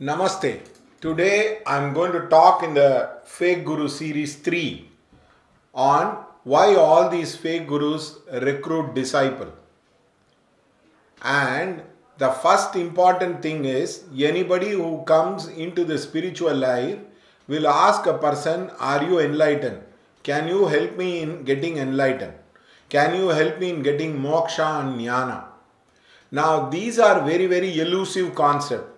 Namaste. Today I am going to talk in the Fake Guru series 3 on why all these fake gurus recruit disciples. And the first important thing is anybody who comes into the spiritual life will ask a person, are you enlightened? Can you help me in getting enlightened? Can you help me in getting moksha and jnana? Now these are very elusive concepts.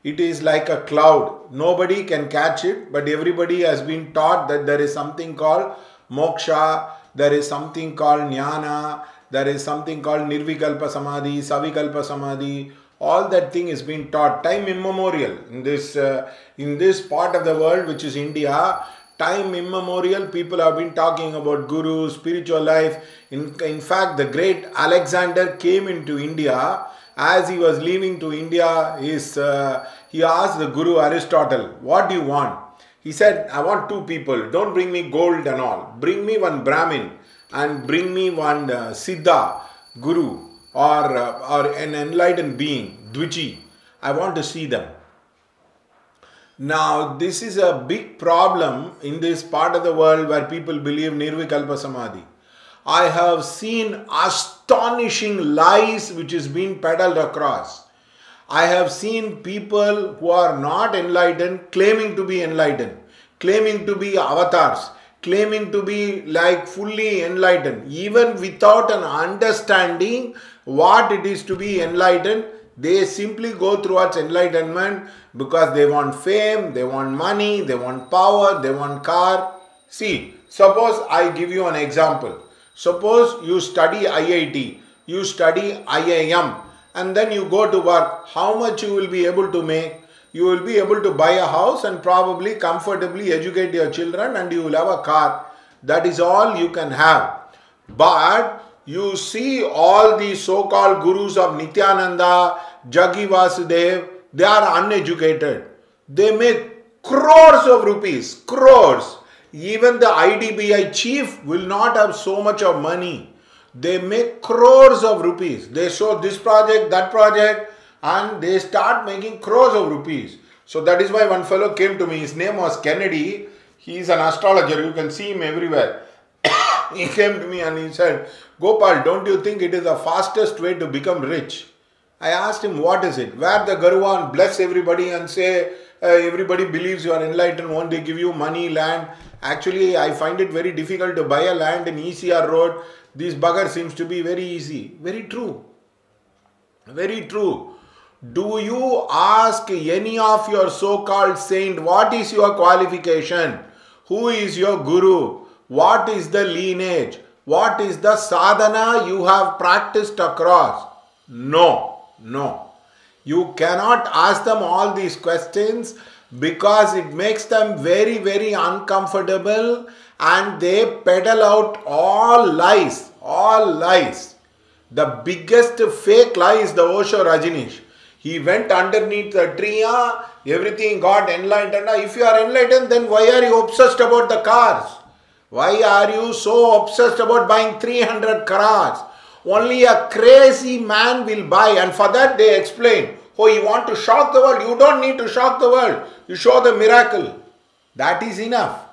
It is like a cloud. Nobody can catch it, but everybody has been taught that there is something called moksha, there is something called jnana, there is something called nirvikalpa samadhi, savikalpa samadhi. All that thing is being taught time immemorial in this part of the world, which is India. Time immemorial, people have been talking about guru, spiritual life. In fact, the great Alexander came into India. As he was leaving to India, he asked the Guru Aristotle, what do you want? He said, I want two people. Don't bring me gold and all. Bring me one Brahmin and bring me one Siddha Guru or an enlightened being, Dviji. I want to see them. Now, this is a big problem in this part of the world where people believe Nirvikalpa Samadhi. I have seen astonishing lies which is being peddled across. I have seen people who are not enlightened claiming to be enlightened, claiming to be avatars, claiming to be like fully enlightened. Even without an understanding what it is to be enlightened, they simply go towards enlightenment because they want fame, they want money, they want power, they want car. See, suppose I give you an example. Suppose you study IIT, you study IIM, and then you go to work. How much you will be able to make? You will be able to buy a house and probably comfortably educate your children, and you will have a car. That is all you can have. But you see all these so-called gurus of Nityananda, Jaggi Vasudev, they are uneducated. They make crores of rupees, crores. Even the IDBI chief will not have so much of money. They make crores of rupees. They show this project, that project, and they start making crores of rupees. So that is why one fellow came to me. His name was Kennedy. He is an astrologer. You can see him everywhere. He came to me and he said, Gopal, don't you think it is the fastest way to become rich? I asked him, what is it? Wear the Garuva and bless everybody and say, everybody believes you are enlightened, won't they give you money, land? Actually, I find it very difficult to buy a land in ECR road. This bugger seems to be very easy. Very true. Very true. Do you ask any of your so-called saint, what is your qualification? Who is your guru? What is the lineage? What is the sadhana you have practiced across? No, no. You cannot ask them all these questions because it makes them very uncomfortable and they peddle out all lies, all lies. The biggest fake lie is the Osho Rajneesh. He went underneath the tree, everything got enlightened. If you are enlightened, then why are you obsessed about the cars? Why are you so obsessed about buying 300 cars? Only a crazy man will buy, and for that they explain, oh, you want to shock the world? You don't need to shock the world. You show the miracle. That is enough.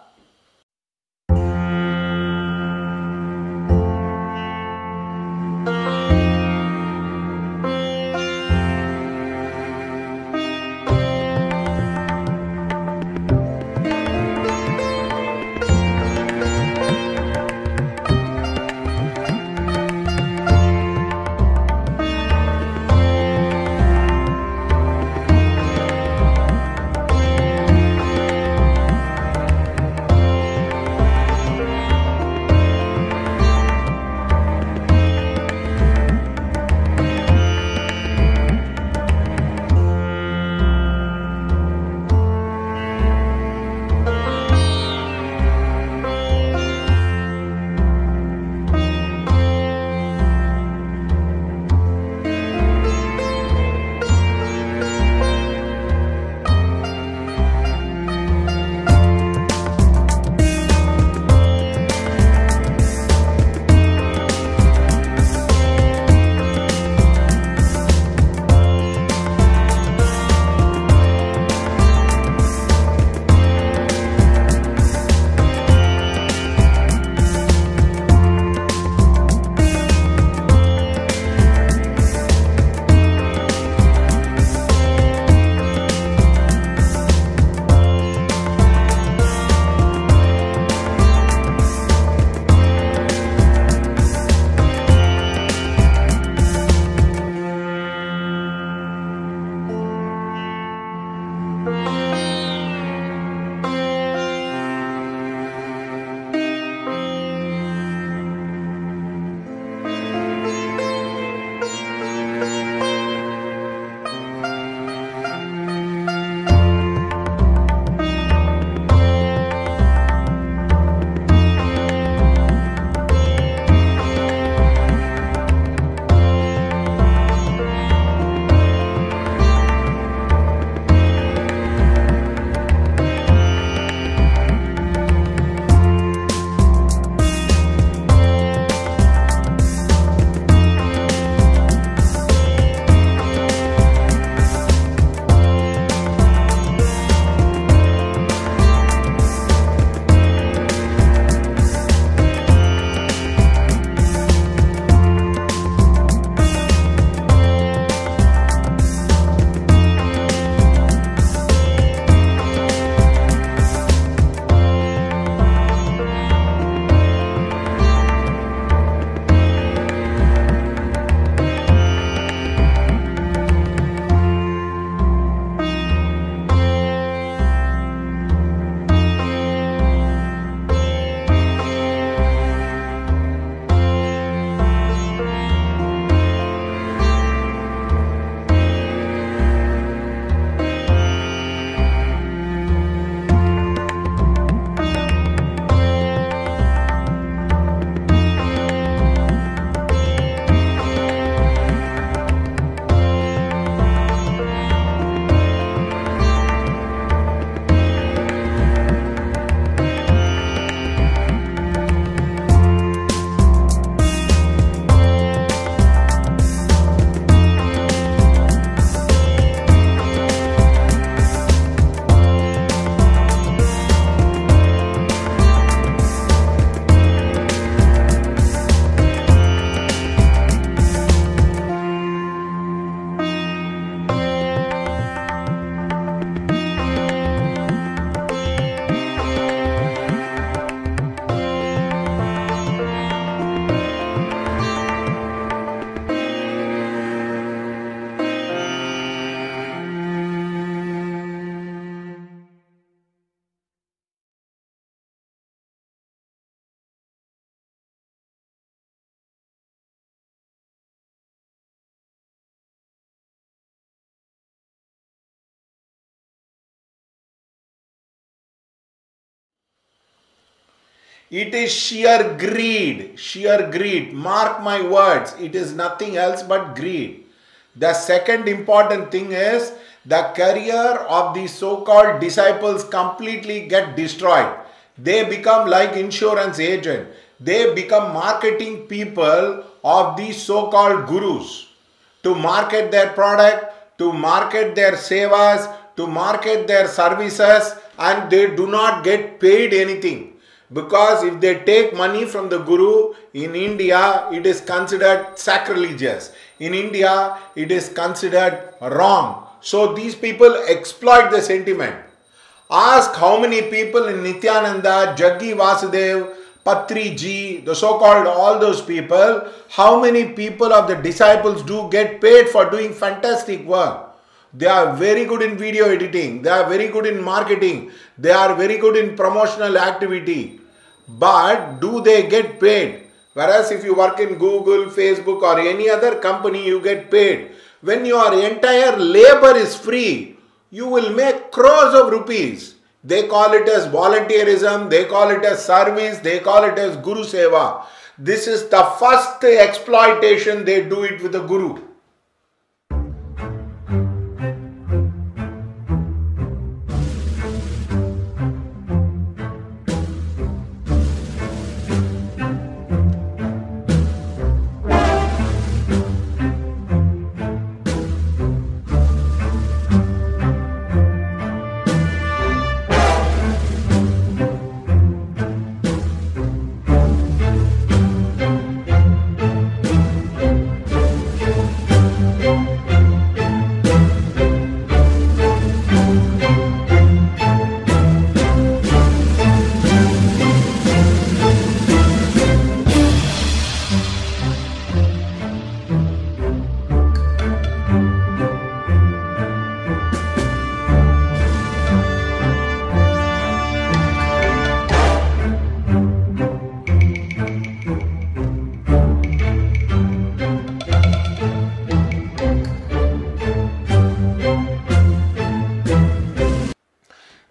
It is sheer greed, sheer greed. Mark my words, it is nothing else but greed. The second important thing is the career of the so-called disciples completely get destroyed. They become like insurance agent. They become marketing people of these so-called gurus to market their product, to market their sevas, to market their services, and they do not get paid anything. Because if they take money from the guru, in India it is considered sacrilegious. In India it is considered wrong. So these people exploit the sentiment. Ask how many people in Nityananda, Jaggi Vasudev, Patri Ji, the so-called all those people, how many people of the disciples do get paid for doing fantastic work. They are very good in video editing. They are very good in marketing. They are very good in promotional activity. But do they get paid? Whereas if you work in Google, Facebook or any other company, you get paid. When your entire labor is free, you will make crores of rupees. They call it as volunteerism. They call it as service. They call it as Guru Seva. This is the first exploitation. They do it with the Guru.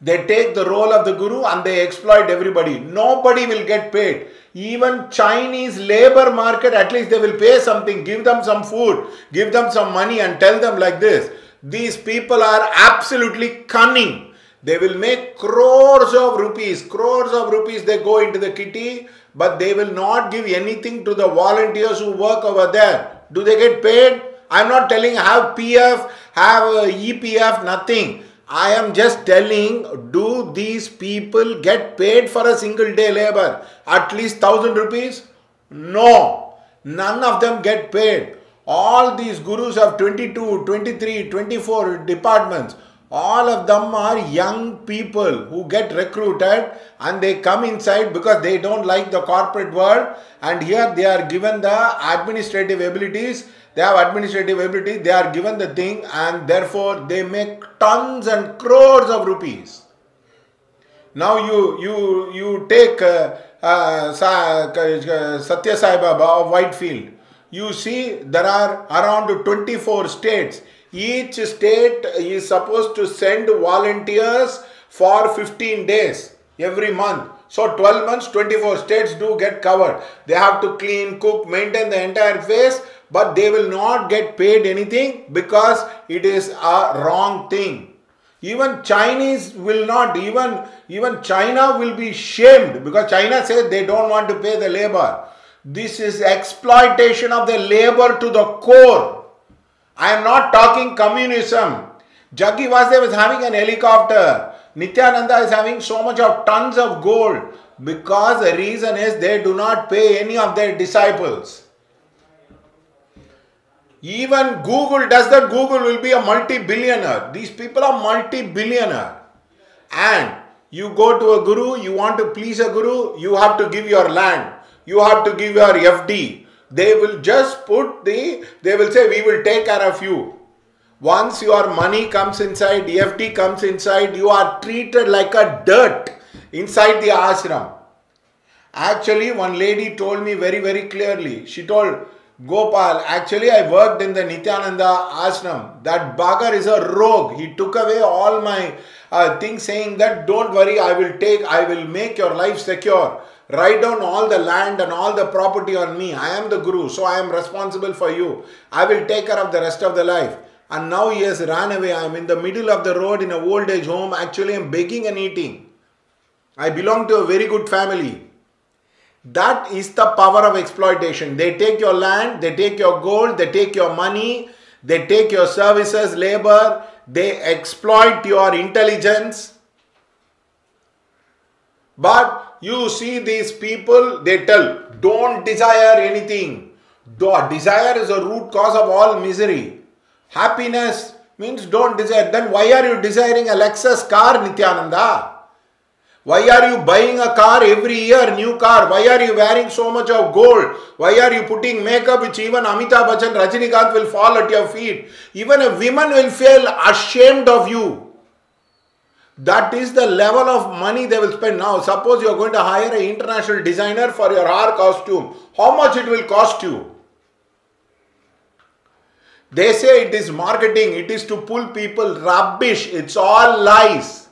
They take the role of the guru and they exploit everybody. Nobody will get paid. Even Chinese labor market, at least they will pay something. Give them some food, give them some money and tell them like this. These people are absolutely cunning. They will make crores of rupees they go into the kitty, but they will not give anything to the volunteers who work over there. Do they get paid? I am not telling have PF, have EPF, nothing. I am just telling, do these people get paid for a single day labor? At least 1,000 rupees? No. None of them get paid. All these gurus have 22, 23, 24 departments. All of them are young people who get recruited and they come inside because they don't like the corporate world, and here they are given the administrative abilities. They have administrative ability, they are given the thing, and therefore they make tons and crores of rupees. Now you take Satya Sai Baba of Whitefield. You see there are around 24 states. Each state is supposed to send volunteers for 15 days every month. So 12 months, 24 states do get covered. They have to clean, cook, maintain the entire place, but they will not get paid anything because it is a wrong thing. Even Chinese will not, even China will be shamed because China says they don't want to pay the labor. This is exploitation of the labor to the core. I am not talking communism. Jaggi Vasudev is having an helicopter. Nityananda is having so much of tons of gold because the reason is they do not pay any of their disciples. Even Google does that. Google will be a multi-billionaire. These people are multi-billionaire. And you go to a guru, you want to please a guru, you have to give your land. You have to give your FD. They will just they will say, we will take care of you. Once your money comes inside, FD comes inside, you are treated like a dirt inside the ashram. Actually, one lady told me very, very clearly. She told, Gopal, actually I worked in the Nityananda ashram. That Bagar is a rogue. He took away all my things, saying that don't worry, I will make your life secure. Write down all the land and all the property on me. I am the Guru, so I am responsible for you. I will take care of the rest of the life. And now he has ran away. I am in the middle of the road in an old age home. Actually, I am begging and eating. I belong to a very good family. That is the power of exploitation. They take your land, they take your gold, they take your money, they take your services, labor, they exploit your intelligence. But you see these people, they tell, don't desire anything. Desire is a root cause of all misery. Happiness means don't desire. Then why are you desiring a Lexus car, Nityananda? Why are you buying a car every year, new car? Why are you wearing so much of gold? Why are you putting makeup which even Amitabh Bachchan, Rajinikanth will fall at your feet? Even a woman will feel ashamed of you. That is the level of money they will spend. Now, suppose you are going to hire an international designer for your hair costume. How much it will cost you? They say it is marketing. It is to pull people. Rubbish. It's all lies.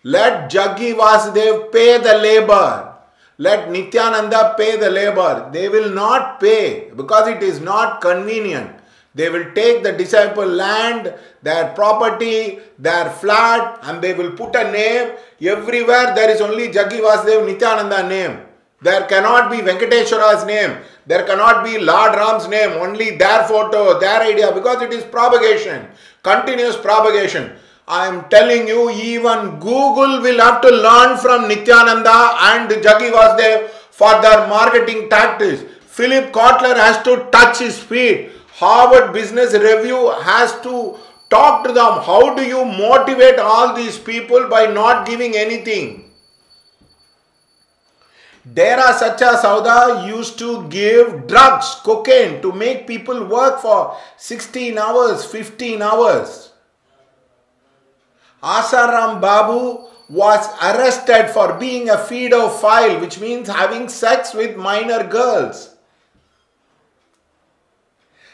Let Jaggi Vasudev pay the labor. Let Nityananda pay the labor. They will not pay because it is not convenient. They will take the disciple land, their property, their flat, and they will put a name. Everywhere there is only Jaggi Vasudev Nityananda name. There cannot be Venkateshwara's name. There cannot be Lord Ram's name. Only their photo, their idea, because it is propagation. Continuous propagation. I am telling you, even Google will have to learn from Nityananda and Jaggi Vasudev for their marketing tactics. Philip Kotler has to touch his feet. Harvard Business Review has to talk to them. How do you motivate all these people by not giving anything? Dera Sacha Sauda used to give drugs, cocaine, to make people work for 16 hours, 15 hours. Asaram Babu was arrested for being a pedophile, which means having sex with minor girls.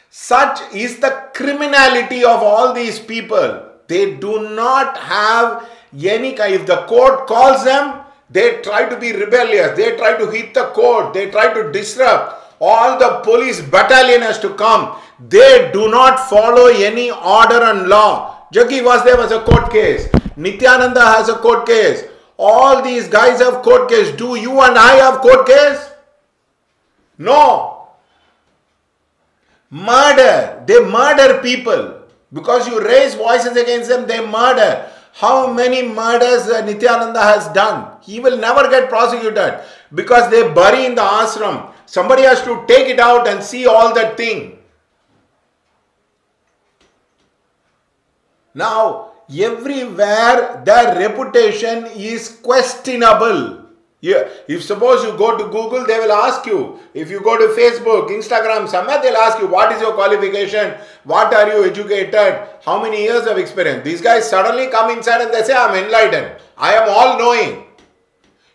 Such is the criminality of all these people. They do not have any kind. If the court calls them, they try to be rebellious. They try to hit the court. They try to disrupt. All the police battalion has to come. They do not follow any order and law. Jaggi Vasudev has a court case. Nityananda has a court case. All these guys have court case. Do you and I have court case? No. Murder. They murder people. Because you raise voices against them, they murder. How many murders Nityananda has done? He will never get prosecuted because they bury in the ashram. Somebody has to take it out and see all that thing. Now, everywhere their reputation is questionable. Yeah. If suppose you go to Google, they will ask you. If you go to Facebook, Instagram, somewhere they'll ask you, what is your qualification? What are you educated? How many years of experience? These guys suddenly come inside and they say, I am enlightened. I am all-knowing.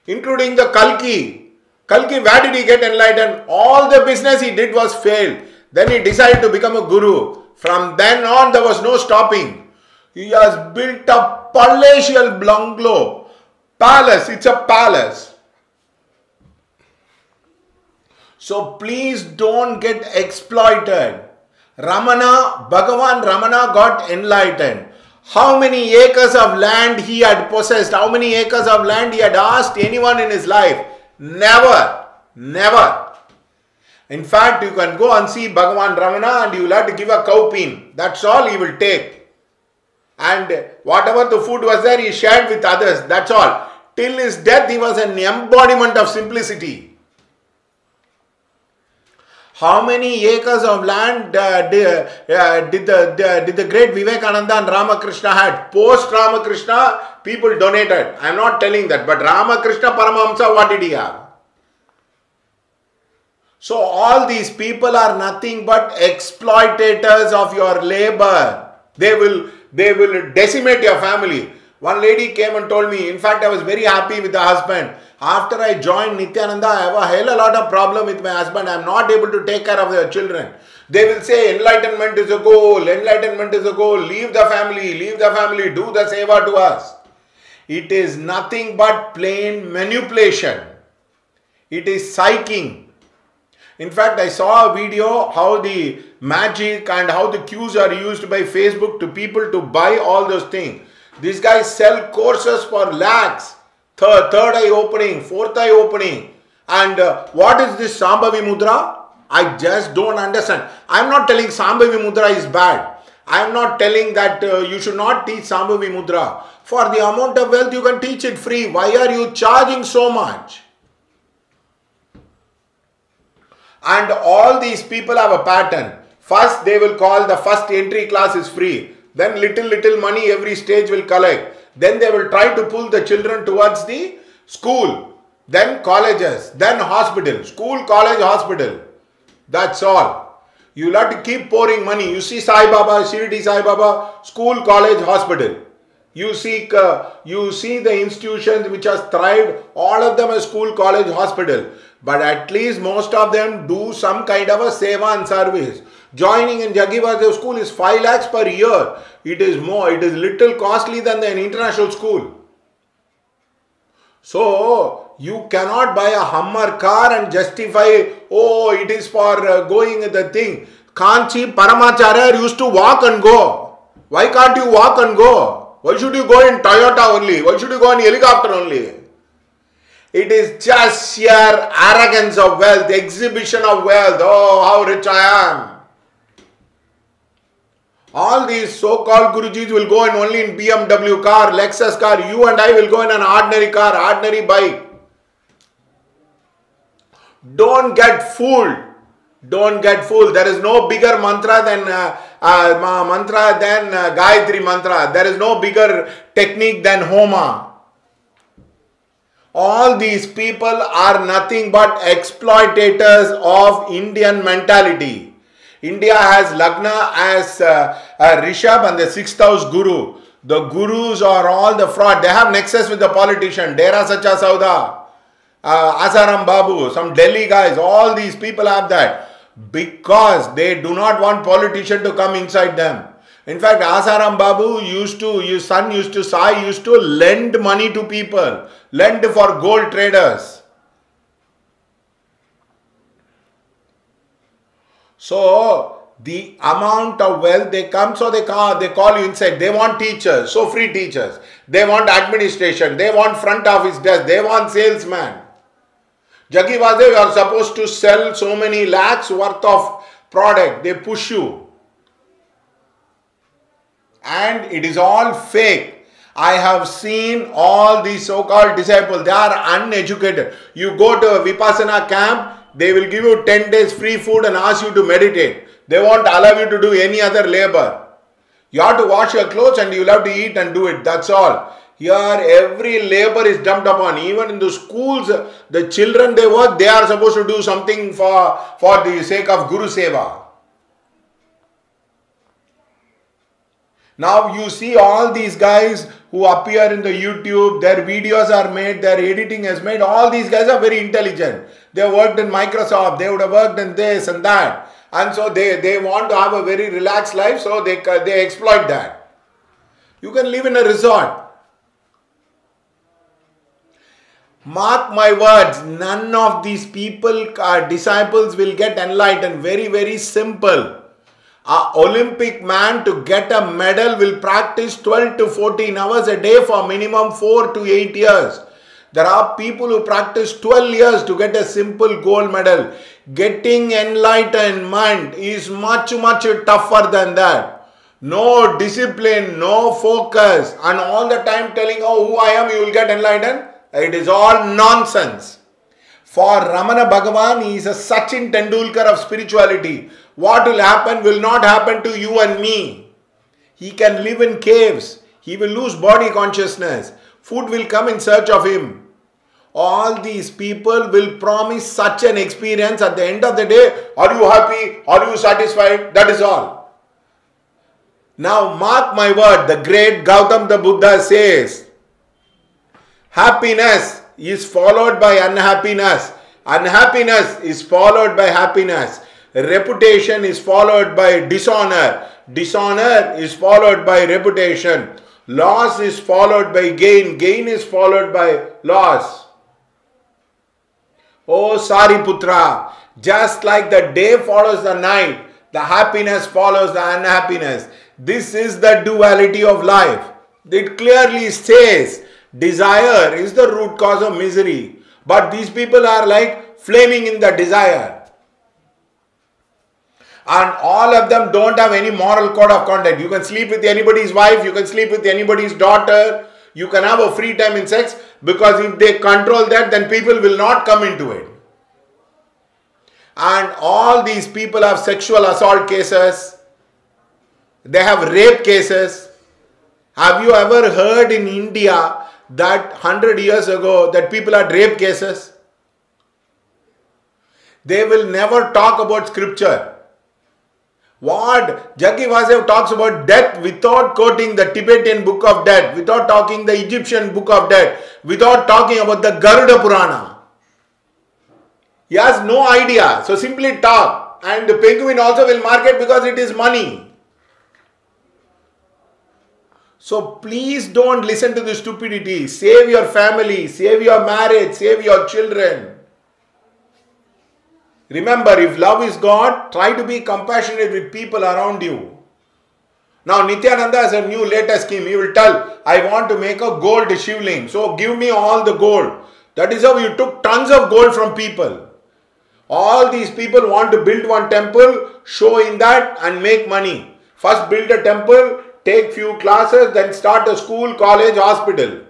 Including the Kalki. Kalki, where did he get enlightened? All the business he did was failed. Then he decided to become a guru. From then on, there was no stopping. He has built a palatial bungalow. Palace, it's a palace. So please don't get exploited. Bhagavan Ramana got enlightened. How many acres of land he had possessed? How many acres of land he had asked anyone in his life? Never. Never. In fact, you can go and see Bhagavan Ramana and you will have to give a cow pin. That's all he will take. And whatever the food was there, he shared with others. That's all. Till his death, he was an embodiment of simplicity. How many acres of land did the great Vivekananda and Ramakrishna had? Post Ramakrishna, people donated. I am not telling that. But Ramakrishna Paramahamsa, what did he have? So all these people are nothing but exploitators of your labor. They will decimate your family. One lady came and told me, in fact, I was very happy with the husband. After I joined Nityananda, I have a hell a lot of problem with my husband. I am not able to take care of their children. They will say, enlightenment is a goal, enlightenment is a goal. Leave the family, do the seva to us. It is nothing but plain manipulation. It is psyching. In fact, I saw a video how the magic and how the cues are used by Facebook to people to buy all those things. These guys sell courses for lakhs. Third eye opening, fourth eye opening. And what is this Sambhavi Mudra? I just don't understand. I am not telling Sambhavi Mudra is bad. I am not telling that you should not teach Sambhavi Mudra. For the amount of wealth, you can teach it free. Why are you charging so much? And all these people have a pattern. First, they will call the first entry class is free. Then little money every stage will collect. Then they will try to pull the children towards the school. Then colleges. Then hospital. School, college, hospital. That's all. You will have to keep pouring money. You see Sai Baba, Shirdi Sai Baba, school, college, hospital. You see the institutions which has thrived, all of them are school, college, hospital. But at least most of them do some kind of a seva and service. Joining in Jaggi Vasudev school is 5 lakhs per year. It is more, it is little costly than an international school. So, you cannot buy a Hummer car and justify, oh, it is for going the thing. Kanchi Paramacharya used to walk and go. Why can't you walk and go? Why should you go in Toyota only? Why should you go in helicopter only? It is just sheer arrogance of wealth, exhibition of wealth. Oh, how rich I am. All these so-called Gurujis will go in only in BMW car, Lexus car. You and I will go in an ordinary car, ordinary bike. Don't get fooled. Don't get fooled. There is no bigger mantra than Gayatri mantra. There is no bigger technique than Homa. All these people are nothing but exploitators of Indian mentality. India has Lagna as Rishabh and the 6th house Guru. The Gurus are all the fraud. They have nexus with the politician. Dera Sacha Sauda, Asaram Babu, some Delhi guys. All these people have that. Because they do not want politician to come inside them. In fact, Asaram Babu his son Sai used to lend money to people. Lend for gold traders. So, the amount of wealth they come, so they call you inside. They want teachers, so free teachers. They want administration. They want front office desk. They want salesman. Jaggi Vasudev, you are supposed to sell so many lakhs worth of product. They push you. And it is all fake. I have seen all these so-called disciples. They are uneducated. You go to a Vipassana camp, they will give you 10 days free food and ask you to meditate. They won't allow you to do any other labor. You have to wash your clothes and you will have to eat and do it. That's all. Here every labor is dumped upon. Even in the schools, the children they work, they are supposed to do something for the sake of Guru Seva. Now you see all these guys who appear in the YouTube, their videos are made, their editing is made. All these guys are very intelligent. They worked in Microsoft, they would have worked in this and that. And so they want to have a very relaxed life, so they exploit that. You can live in a resort. Mark my words, none of these people, disciples will get enlightened. Very, very simple. An Olympic man to get a medal will practice 12 to 14 hours a day for minimum 4 to 8 years. There are people who practice 12 years to get a simple gold medal. Getting enlightenment is much, much tougher than that. No discipline, no focus, and all the time telling, oh, who I am, you will get enlightened. It is all nonsense. For Ramana Bhagavan, he is a Sachin Tendulkar of spirituality. What will happen will not happen to you and me. He can live in caves. He will lose body consciousness. Food will come in search of him. All these people will promise such an experience. At the end of the day, are you happy? Are you satisfied? That is all. Now mark my word, the great Gautam the Buddha says, happiness is followed by unhappiness. Unhappiness is followed by happiness. Reputation is followed by dishonor. Dishonor is followed by reputation. Loss is followed by gain. Gain is followed by loss. Oh Sariputra, just like the day follows the night, the happiness follows the unhappiness. This is the duality of life. It clearly says desire is the root cause of misery. But these people are like flaming in the desire. And all of them don't have any moral code of conduct. You can sleep with anybody's wife, you can sleep with anybody's daughter, you can have a free time in sex, because if they control that, then people will not come into it. And all these people have sexual assault cases, they have rape cases. Have you ever heard in India that 100 years ago that people had rape cases? They will never talk about scripture. What? Jaggi Vasudev talks about death without quoting the Tibetan book of death, without talking the Egyptian book of death, without talking about the Garuda Purana. He has no idea. So simply talk. And the penguin also will market because it is money. So please don't listen to the stupidity. Save your family, save your marriage, save your children. Remember, if love is God, try to be compassionate with people around you. Now Nityananda has a new latest scheme. He will tell, I want to make a gold shivling. So give me all the gold. That is how you took tons of gold from people. All these people want to build one temple, show in that and make money. First build a temple, take few classes, then start a school, college, hospital.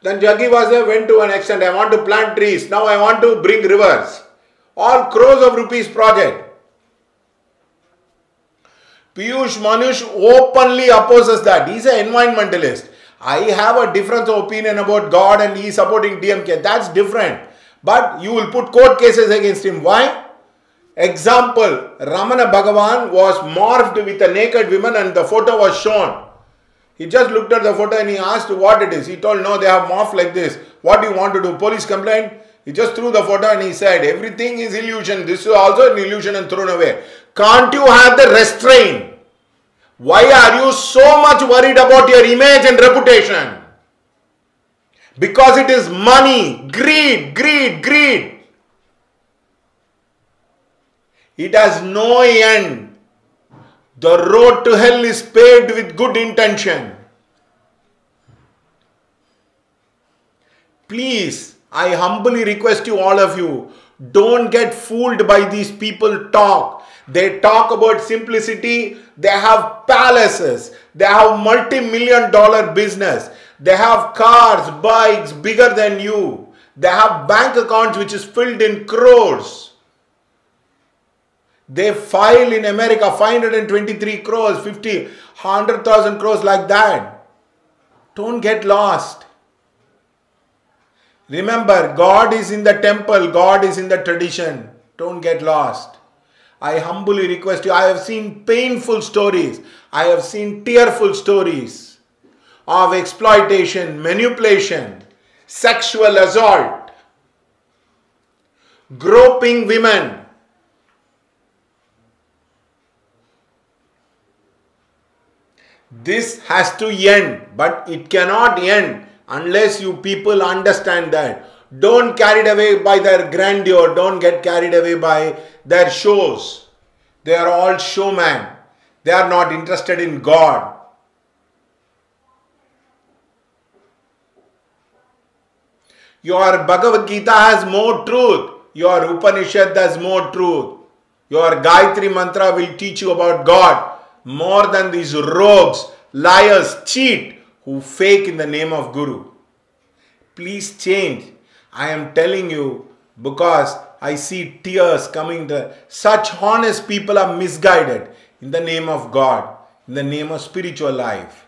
Then Jaggi Vasudev went to an extent, I want to plant trees. Now I want to bring rivers. All crores of rupees project. Piyush Manush openly opposes that. He is an environmentalist. I have a difference of opinion about God and he is supporting DMK. That's different. But you will put court cases against him. Why? Example, Ramana Bhagavan was morphed with a naked woman and the photo was shown. He just looked at the photo and he asked what it is. He told, no, they have morphed like this. What do you want to do? Police complaint? He just threw the photo and he said, everything is illusion. This is also an illusion and thrown away. Can't you have the restraint? Why are you so much worried about your image and reputation? Because it is money, greed, greed, greed. It has no end. The road to hell is paved with good intention. Please, I humbly request you, all of you, don't get fooled by these people talk. They talk about simplicity. They have palaces. They have multi-million-dollar business. They have cars, bikes bigger than you. They have bank accounts which is filled in crores. They file in America 523 crores, 50, 100,000 crores like that. Don't get lost. Remember, God is in the temple, God is in the tradition. Don't get lost. I humbly request you. I have seen painful stories. I have seen tearful stories of exploitation, manipulation, sexual assault, groping women. This has to end, but it cannot end unless you people understand that. Don't carried away by their grandeur. Don't get carried away by their shows. They are all showmen. They are not interested in God. Your Bhagavad Gita has more truth. Your Upanishad has more truth. Your Gayatri Mantra will teach you about God more than these rogues, liars, cheat who fake in the name of Guru. Please change. I am telling you because I see tears coming. Such honest people are misguided in the name of God, in the name of spiritual life.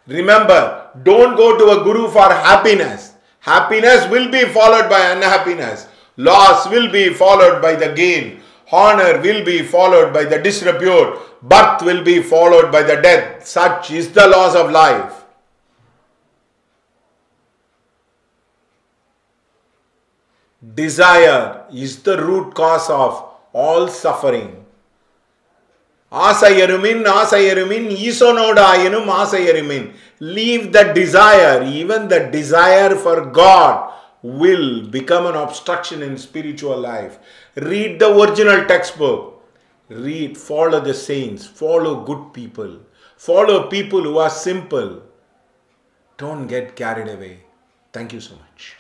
Remember, don't go to a Guru for happiness. Happiness will be followed by unhappiness. Loss will be followed by the gain. Honor will be followed by the disrepute. Birth will be followed by the death. Such is the laws of life. Desire is the root cause of all suffering. Asayarumin, isonodayanum asayarumin. Leave the desire, even the desire for God, will become an obstruction in spiritual life. Read the original textbook. Read, follow the saints, follow good people, follow people who are simple. Don't get carried away. Thank you so much.